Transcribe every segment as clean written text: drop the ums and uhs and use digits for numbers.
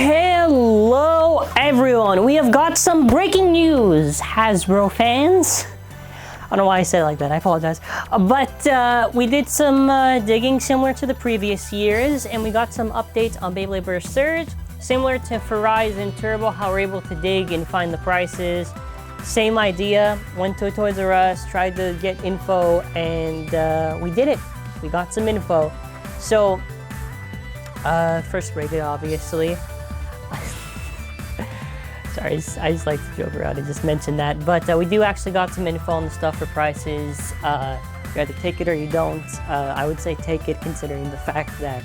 Hello everyone, we have got some breaking news, Hasbro fans. I don't know why I said it like that, I apologize. But we did some digging similar to the previous years, and we got some updates on Beyblade Burst Surge. Similar to Horizon Turbo, how we're able to dig and find the prices. Same idea, went to a Toys R Us, tried to get info, and we did it. We got some info. So, first break it obviously. Sorry, I just like to joke around and just mention that. But we do actually got some info on the stuff for prices. You either take it or you don't. I would say take it, considering the fact that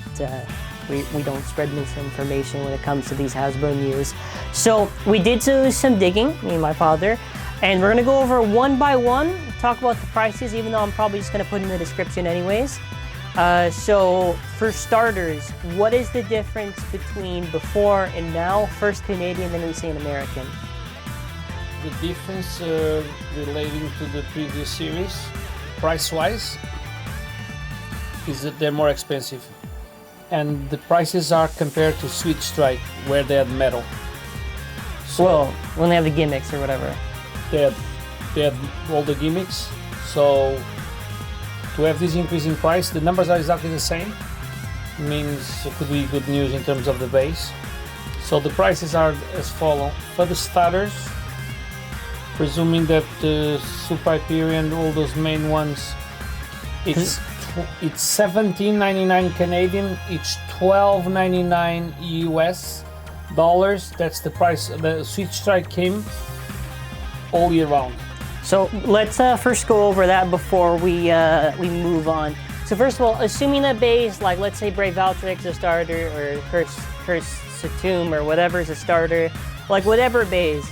we don't spread misinformation when it comes to these Hasbro news. So we did do some digging, me and my father, and we're gonna go over one by one, talk about the prices, even though I'm probably just gonna put in the description anyways. So for starters, what is the difference between before and now? First Canadian, then we say an American. The difference relating to the previous series, price-wise, is that they're more expensive. And the prices are compared to Switch Strike, where they had metal. So, well, when they have the gimmicks or whatever. They had all the gimmicks, so to have this increase in price, the numbers are exactly the same. Means it could be good news in terms of the base. So the prices are as follow. For the starters, presuming that the Super Hyperion, all those main ones, it's $17.99 Canadian, it's $12.99 US dollars. That's the price. The Switch Strike came all year round. So let's first go over that before we move on. So first of all, assuming that base, like let's say Brave Valtryx is a starter, or Curse Satum or whatever is a starter, like whatever base.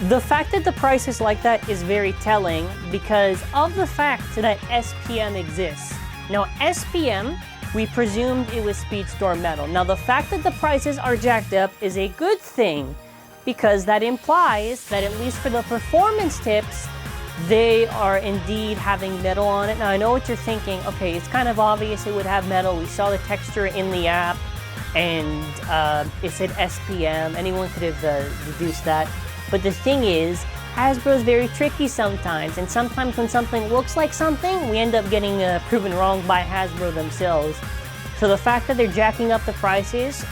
The fact that the price is like that is very telling because of the fact that SPM exists. Now SPM, we presumed it was Speedstorm metal. Now the fact that the prices are jacked up is a good thing, because that implies that at least for the performance tips, they are indeed having metal on it. Now I know what you're thinking, okay, it's kind of obvious it would have metal. We saw the texture in the app and it said SPM. Anyone could have deduced that. But the thing is, Hasbro is very tricky sometimes, and sometimes when something looks like something, we end up getting proven wrong by Hasbro themselves. So the fact that they're jacking up the prices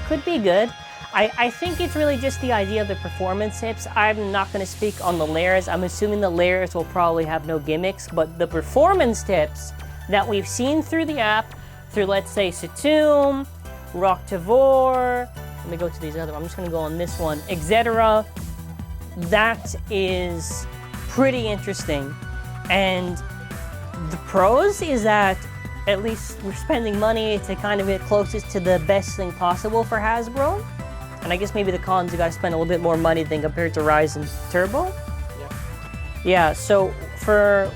could be good. I think it's really just the idea of the performance tips. I'm not going to speak on the layers. I'm assuming the layers will probably have no gimmicks, but the performance tips that we've seen through the app, through let's say Satum, Rock Tavor, let me go to these other, I'm just going to go on this one, etc. That is pretty interesting. And the pros is that at least we're spending money to kind of get closest to the best thing possible for Hasbro. And I guess maybe the cons, you gotta spend a little bit more money than compared to Horizon Turbo. Yeah. Yeah, so for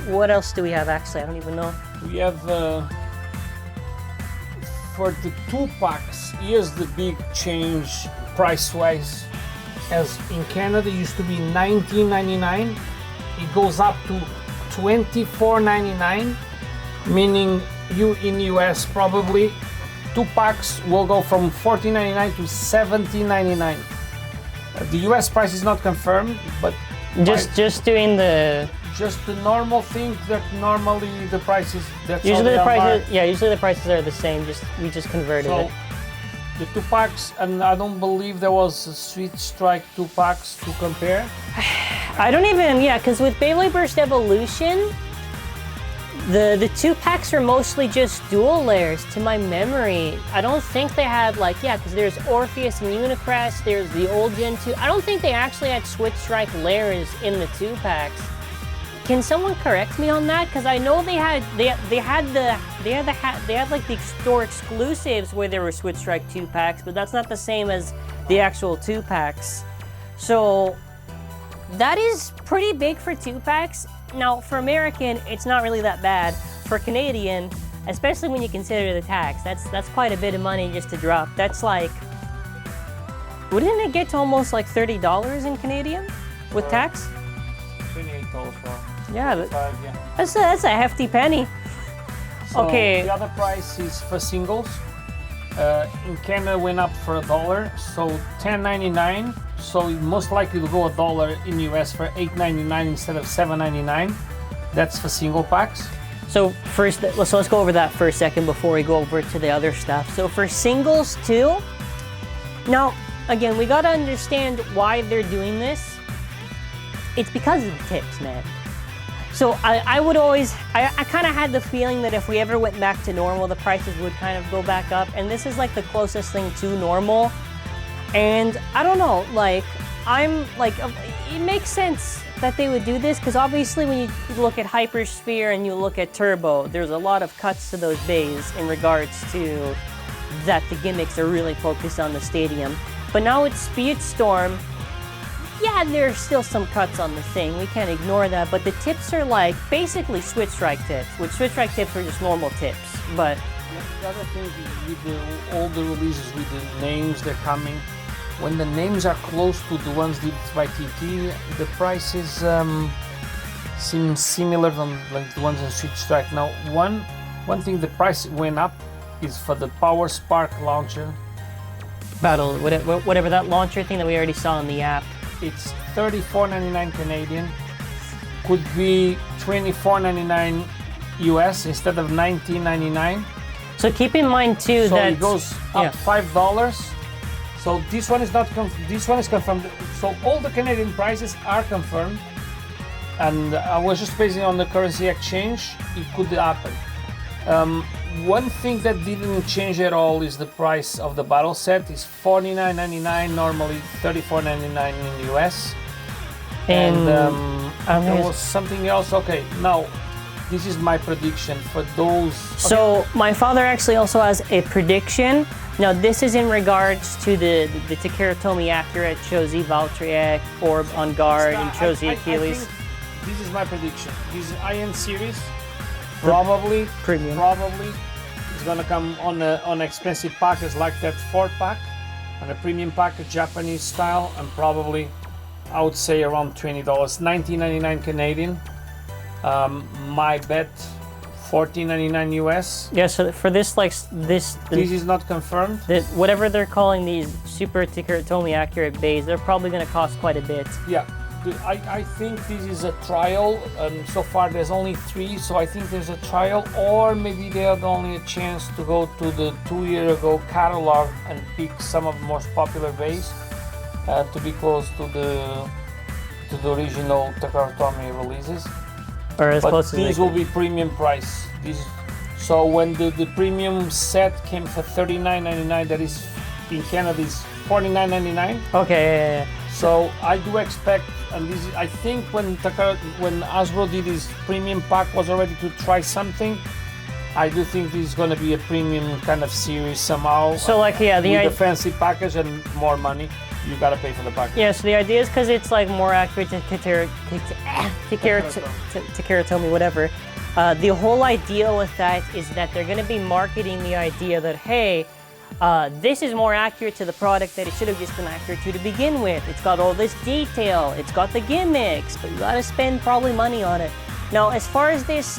what else do we have actually? I don't even know. We have for the 2-packs, here's the big change price-wise. As in Canada, it used to be $19.99. It goes up to $24.99, meaning you in US probably 2-packs will go from $14.99 to $17.99. The US price is not confirmed, but just doing the normal thing that normally the prices. That's usually the prices. Yeah, usually the prices are the same. We just converted it. The 2-packs, and I don't believe there was a Switch Strike 2-packs to compare. I don't even, yeah, because with Beyblade Burst Evolution, the 2-packs are mostly just dual layers to my memory. I don't think they had like, yeah, because there's Orpheus and Unicrest, there's the old Gen 2. I don't think they actually had Switch Strike layers in the 2-packs. Can someone correct me on that? Because I know they had like the store exclusives where there were Switch Strike 2-packs, but that's not the same as the actual 2-packs. So that is pretty big for 2-packs. Now for American, it's not really that bad. For Canadian, especially when you consider the tax, that's quite a bit of money just to drop. That's like, wouldn't it get to almost like $30 in Canadian with tax? $28 for. Yeah, Yeah. That's a hefty penny. So okay. The other price is for singles. In Canada went up for $1, so $10.99. So it most likely will go $1 in US for $8.99 instead of $7.99. That's for single packs. So first, let's go over that for a second before we go over to the other stuff. So for singles too, now again, we gotta understand why they're doing this. It's because of the tips, man. So I would always, I kind of had the feeling that if we ever went back to normal, the prices would kind of go back up. And this is like the closest thing to normal. And I don't know, like, I'm like, it makes sense that they would do this because obviously when you look at Hypersphere and you look at Turbo, there's a lot of cuts to those bays in regards to that the gimmicks are really focused on the stadium. But now it's Speedstorm. Yeah, there's still some cuts on the thing. We can't ignore that. But the tips are like basically Switch Strike tips, which Switch Strike tips are just normal tips. But the other thing is with all the releases with the names they're coming, when the names are close to the ones did by TT, the prices seem similar than like the ones in Switch Strike. Now, one thing the price went up is for the Power Spark launcher. Battle, whatever that launcher thing that we already saw in the app. It's $34.99 Canadian. Could be $24.99 US instead of $19.99. So keep in mind too so that it goes up $5. So this one is not this one is confirmed. So all the Canadian prices are confirmed, and I was just basing on the currency exchange. It could happen. One thing that didn't change at all is the price of the battle set. Is $49.99 normally, $34.99 in the US. And there was something else. Okay, now this is my prediction for those. Okay. So my father actually also has a prediction. Now this is in regards to the Takara Tomy Accurate, Chozy Valtryek, Orb on guard, and Chozy Achilles. This is my prediction. This is IN series. Probably premium. Probably it's gonna come on an expensive package like that 4-pack, on a premium package, Japanese style, and probably I would say around $20, $19.99 Canadian. My bet, $14.99 US. Yeah. So for this, like this is not confirmed. Whatever they're calling these Super Takara Tomy Accurate bays, they're probably gonna cost quite a bit. Yeah. I think this is a trial, and so far there's only 3, so I think there's a trial, or maybe they have only a chance to go to the 2-year-ago catalog and pick some of the most popular bays to be close to the original Takara Tomy releases. Or as close as these will be premium price. So when the premium set came for $39.99, that is in Canada is $49.99. Okay. Yeah. So I do expect, and this is, I think when Hasbro did his premium pack was already to try something. I do think this is going to be a premium kind of series somehow. So like with a fancy package and more money, you got to pay for the package. Yeah. So the idea is because it's like more accurate to Takara Tomy, whatever. The whole idea with that is that they're going to be marketing the idea that hey. This is more accurate to the product that it should have just been accurate to begin with. It's got all this detail, it's got the gimmicks, but you gotta spend probably money on it. Now, as far as this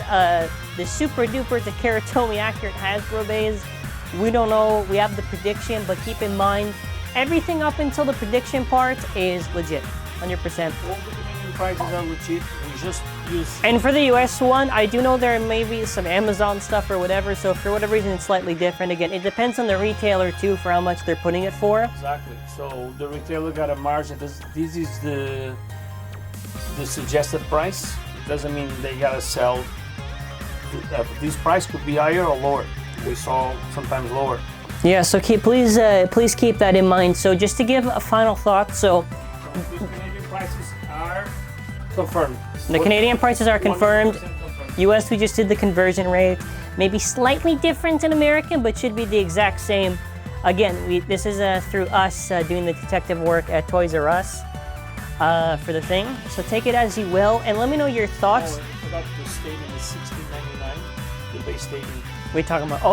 super duper Takara Tomy Accurate Hasbro bays, we don't know. We have the prediction, but keep in mind, everything up until the prediction part is legit, 100%. All the Canadian prices are legit. We just use. And for the US one, I do know there may be some Amazon stuff or whatever, so for whatever reason it's slightly different. Again, it depends on the retailer too for how much they're putting it for. Exactly. So the retailer got a margin. This is the suggested price. It doesn't mean they gotta sell. This price could be higher or lower. We saw sometimes lower. Yeah, so please keep that in mind. So just to give a final thought, so the Canadian prices are confirmed. The Canadian prices are confirmed. US, we just did the conversion rate. Maybe slightly different in American, but should be the exact same. Again, this is through us doing the detective work at Toys R Us for the thing. So take it as you will, and let me know your thoughts. Oh, I forgot the stadium is $16.99. The base stadium. You're talking about,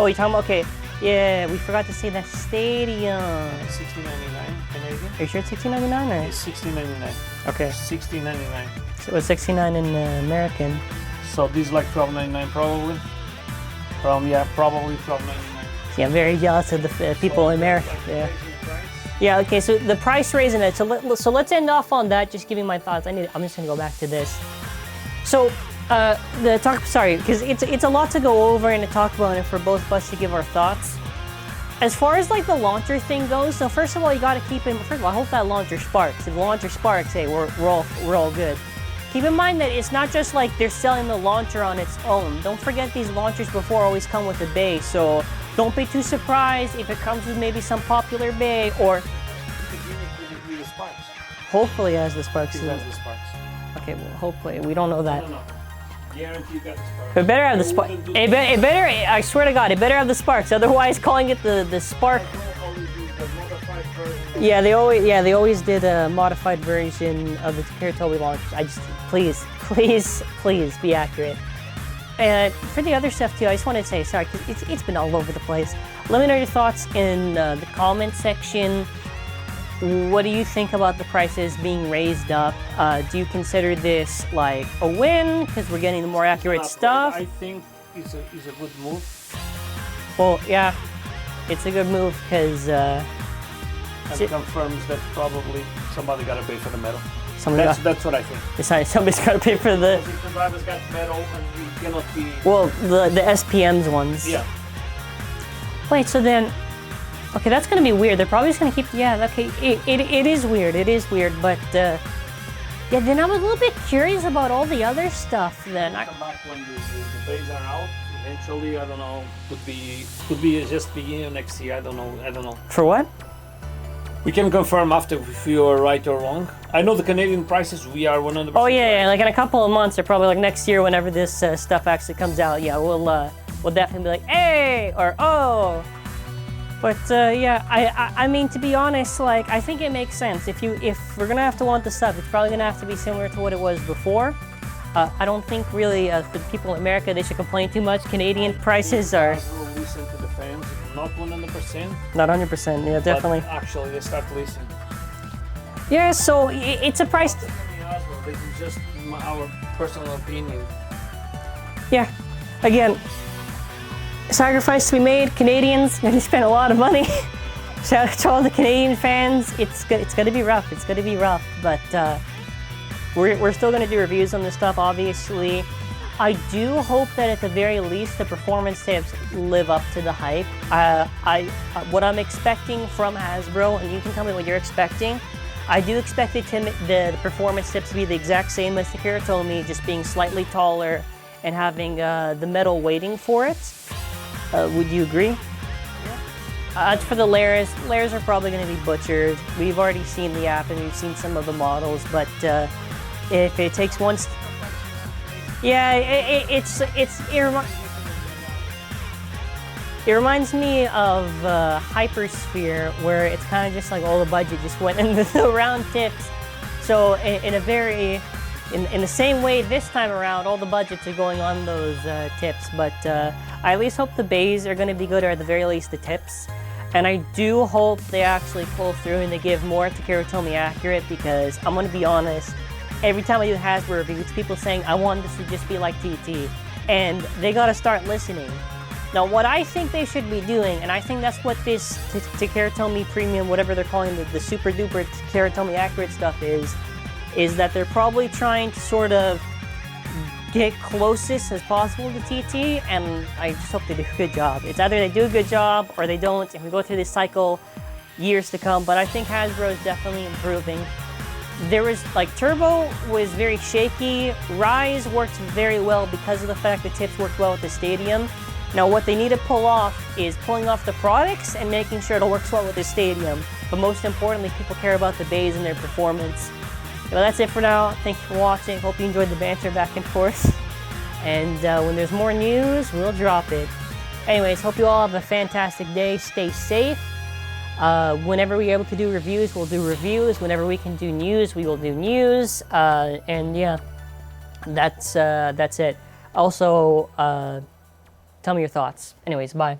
okay. Yeah, we forgot to say that stadium. $16.99 Canadian. Are you sure it's $16.99 or? It's $16.99. Okay. $16.99. So it was $69 in American. So this is like $12.99 probably. Probably $12.99. Yeah, I'm very jealous of the people in America. Yeah. Yeah. Okay. So the price raising it. So let's end off on that. Just giving my thoughts. I'm just gonna go back to this. So because it's a lot to go over and to talk about, and for both of us to give our thoughts. As far as like the launcher thing goes, so first of all, you got to keep in. First of all, I hope that launcher sparks. If the launcher sparks, hey, we're all good. Keep in mind that it's not just like they're selling the launcher on its own. Don't forget these launchers before always come with a bay, so don't be too surprised if it comes with maybe some popular bay or. Hopefully it has the sparks. It has the sparks. Okay, well, hopefully we don't know that. No. Guarantee you got the sparks. It better have the spark. It better. I swear to God, it better have the sparks. Otherwise, calling it the spark. Yeah, they always did a modified version of the Takara Tomy launcher. Please be accurate. And for the other stuff too, I just want to say sorry because it's been all over the place. Let me know your thoughts in the comment section. What do you think about the prices being raised up? Do you consider this like a win because we're getting the more accurate stuff? I think it's a good move. Well, yeah, it's a good move because and it confirms that probably somebody got to pay for the metal. That's what I think. Sorry, somebody's got to pay for the. If the driver's got metal and you cannot be. Well, the SPM's ones. Yeah. Wait, so then. Okay, that's gonna be weird. They're probably just gonna keep. Yeah, okay. It is weird. It is weird, but yeah. Then I'm a little bit curious about all the other stuff. Then come back when the bays are out. Eventually, I don't know. Could be just beginning of next year. I don't know. For what? We can confirm after if you are right or wrong. I know the Canadian prices. We are 100%. Oh yeah, like in a couple of months, or probably like next year, whenever this stuff actually comes out. Yeah, we'll definitely be like, hey, or oh. But yeah, I mean, to be honest, like I think it makes sense. If we're gonna have to want the stuff, it's probably gonna have to be similar to what it was before. I don't think really for the people in America they should complain too much. Canadian prices are. Listen to the fans, not 100%. Not 100%. Yeah, definitely. But actually, they start listening. Yeah, so it's a price. This is just our personal opinion. Yeah, again. Sacrifice to be made. Canadians, they spent a lot of money. Shout out to all the Canadian fans. It's gonna be rough. It's gonna be rough, but we're still gonna do reviews on this stuff. Obviously, I do hope that at the very least the performance tips live up to the hype. What I'm expecting from Hasbro, and you can tell me what you're expecting. I do expect the performance tips to be the exact same as Takara Tomy, just being slightly taller and having the metal weighting for it. Would you agree? Yeah. For the layers are probably going to be butchered. We've already seen the app and we've seen some of the models, but if it takes one, yeah, it reminds me of Hypersphere, where it's kind of just like all the budget just went into the round tips. So in the same way this time around, all the budgets are going on those tips, but I at least hope the bays are going to be good, or at the very least the tips. And I do hope they actually pull through and they give more Takara Tomy Accurate, because I'm going to be honest, every time I do Hasbro reviews, people saying, I want this to just be like TT, and they got to start listening. Now, what I think they should be doing, and I think that's what this Takara Tomy Premium, whatever they're calling the super duper Takara Tomy Accurate stuff is that they're probably trying to sort of get closest as possible to TT, and I just hope they do a good job. It's either they do a good job or they don't, and we go through this cycle years to come, but I think Hasbro is definitely improving. There was, like, Turbo was very shaky. Rise worked very well because of the fact the tips worked well at the stadium. Now, what they need to pull off is pulling off the products and making sure it works well with the stadium. But most importantly, people care about the bays and their performance. Well, that's it for now. Thank you for watching. Hope you enjoyed the banter back and forth. And when there's more news, we'll drop it. Anyways, hope you all have a fantastic day. Stay safe. Whenever we're able to do reviews, we'll do reviews. Whenever we can do news, we will do news. And yeah, that's it. Also, tell me your thoughts. Anyways, bye.